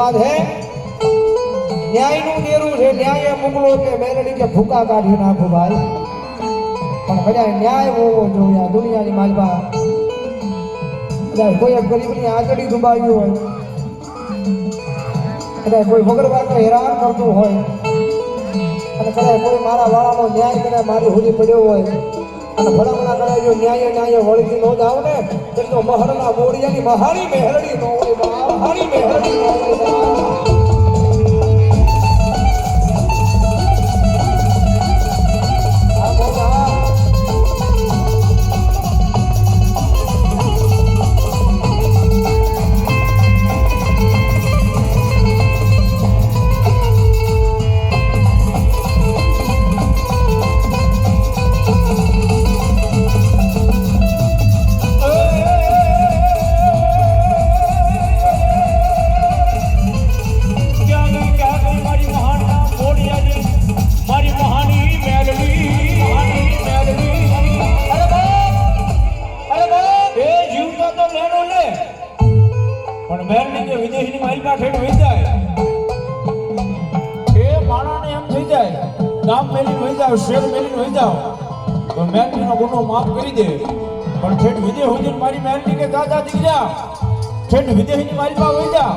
વાત હે ન્યાયનું દેરું છે ન્યાય મોકલો કે મેલડી કે ભૂકા કાઢી નાખો ભાઈ પણ બધા ન્યાય હોવો જોઈએ આ દુનિયાની માલમાં કોઈ ગરીબની આંચડી દુબાવી હોય કદાચ કોઈ વગર વાતે હેરાન કરતું હોય અને કદાચ કોઈ મારા વાળાનો ન્યાય કદાચ મારી હુરી પડ્યો હોય અને ભલામણા કદાચ જો ન્યાય વળગી નો જાવ ને તો મહરના મોડિયાની મહારી મેહરડી નો હોય મહારી મેહરડી નો હોય શેર મેલીને હોઈ જાવ તો મેલડીનો ગુનો માફ કરી દે પણ ઠેઠ વિદેહ હોઈ મારી મેલડી કે ગાજા દીકરા ઠેઠ વિદેહની મારી પાસે હોઈ જા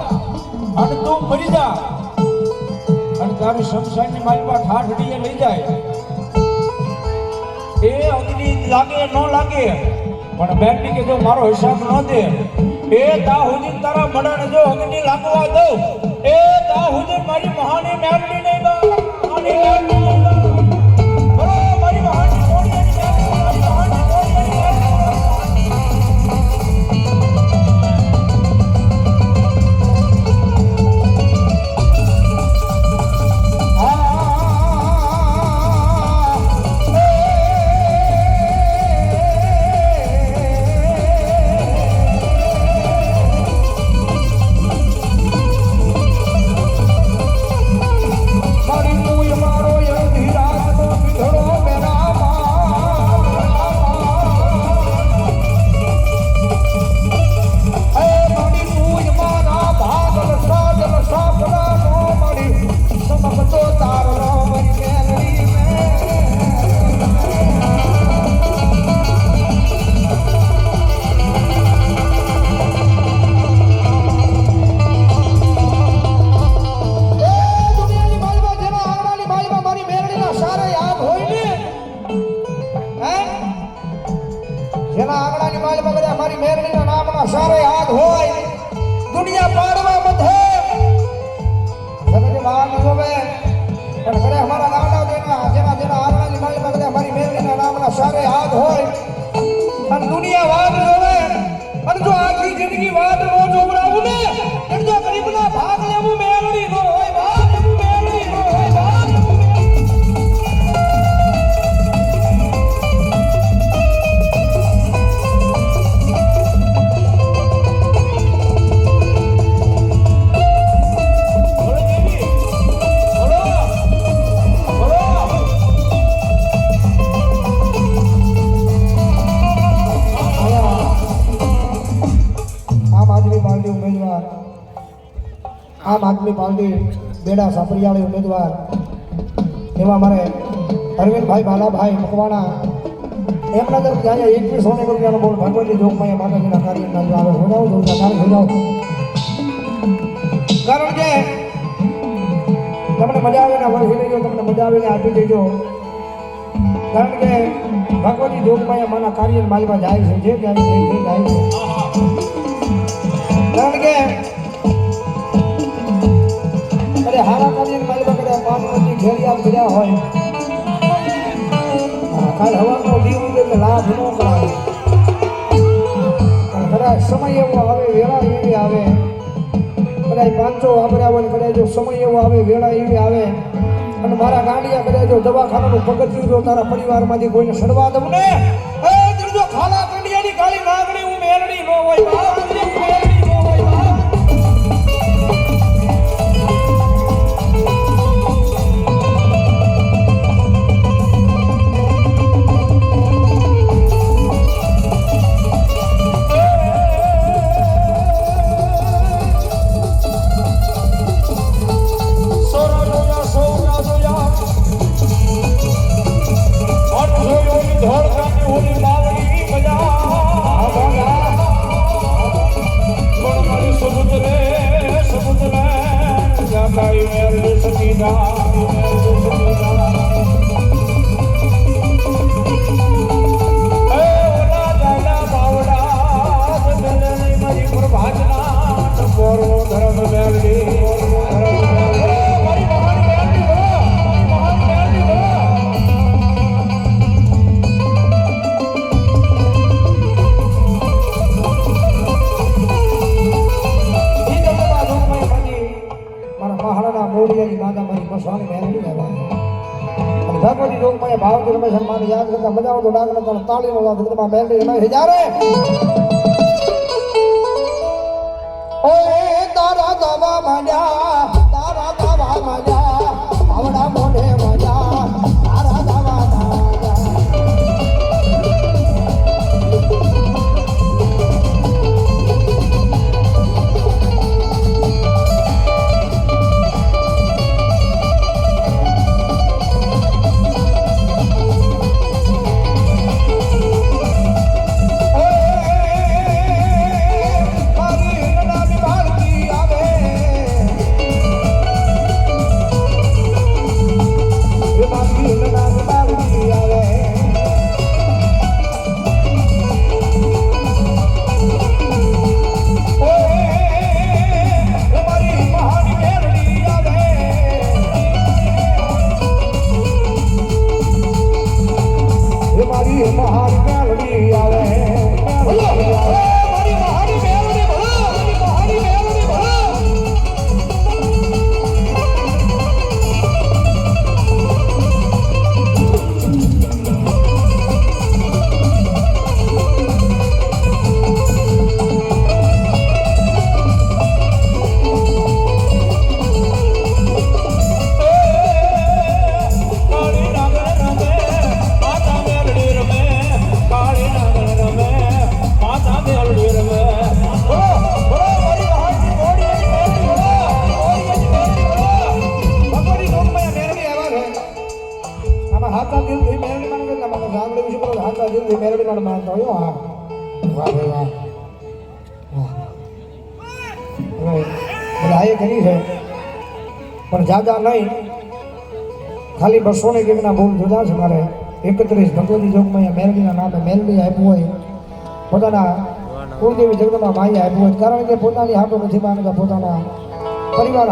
અને તું મરી જા અને તારી શમશાનની મારી પાસે ઠાઠડીએ લઈ જાય એ અગ્નિ લાગે ન લાગે પણ મેલડી કે જો મારો હિસાબ ન દે એ તા હુજી તારા મડાને જો અગ્નિ લાગવા દો એ તા હુજી મારી મહાની મેલડી નહીં બા મહાની મેલડી સારે હાથ હોય દુનિયા પાડવા બધે જગત બહાર ન જોવે પણ કરે અમારા ગામના જેના આરણાની માલમાં બધા અમારી મેરડીના નામના સારે હાથ હોય અને દુનિયા વાત જોવે અને જો આખી જિંદગી વાત નો જોવરાવું ને એટલે જો ગરીબના ભાગ લેવું મેરડી નો હોય ભાગ લેવું મેરડી નો હોય ભાગ આમ આદમી પાર્ટી બેડા સાપરિયાળી ઉમેદવાર એવા મારે અરવિંદભાઈ બાલાભાઈ મકવાણા એમના તરફ અહીંયા 2100 રૂપિયાનો બોલ ભગવતી જોગમાં માતાજીના કાર્યના આવે હોજાઓ કારણ કે તમને મજા આવે ને વળગી લેજો તમને મજા આવે ને આપી દેજો કારણ કે ભગવતી જોગમાં માના કાર્ય માલમાં જાય છે જે જાય છે કારણ કે હારા કાર્ય માલમાં કર્યા 5 વર્ષથી ઘેરિયા કર્યા હોય કાલ હવાનો દીવ એટલે લાભ ન કરાવે અને કદાચ સમય એવો આવે વેળા એવી આવે કદાચ 500 વાપર્યા હોય કદાચ જો સમય એવો આવે વેળા એવી આવે અને મારા ગાંડિયા કદાચ જો દવાખાનાનું પગથિયું જો તારા પરિવારમાંથી કોઈને સડવા દઉં ને જો ખાલા કંડિયાની કાળી નાગણી હું મેરડી ન હોય આપણો સ્વામી મેળવી લેવા અને ભગવતી લોકમાં ભાવથી રમે સન્માન યાદ કરતા મજા આવતો ડાકને તો તાળીનો લાભ જગતમાં મેળવી રમે છે જ્યારે ઓય તારા દવા માંડ્યા આવડા મોઢે મજા તારા દવા પણ જ્યાદા નહીં ખાલી 200 કેકના બોલ જુદા છે મારે 31 ભગવતી જોગમાં મેલડીના નામે મેલડી આપ્યું હોય પોતાના કુળદેવી જગદંબા માઈએ આપ્યું હોય કારણ કે પોતાની હાટો નથી માનતા પોતાના પરિવાર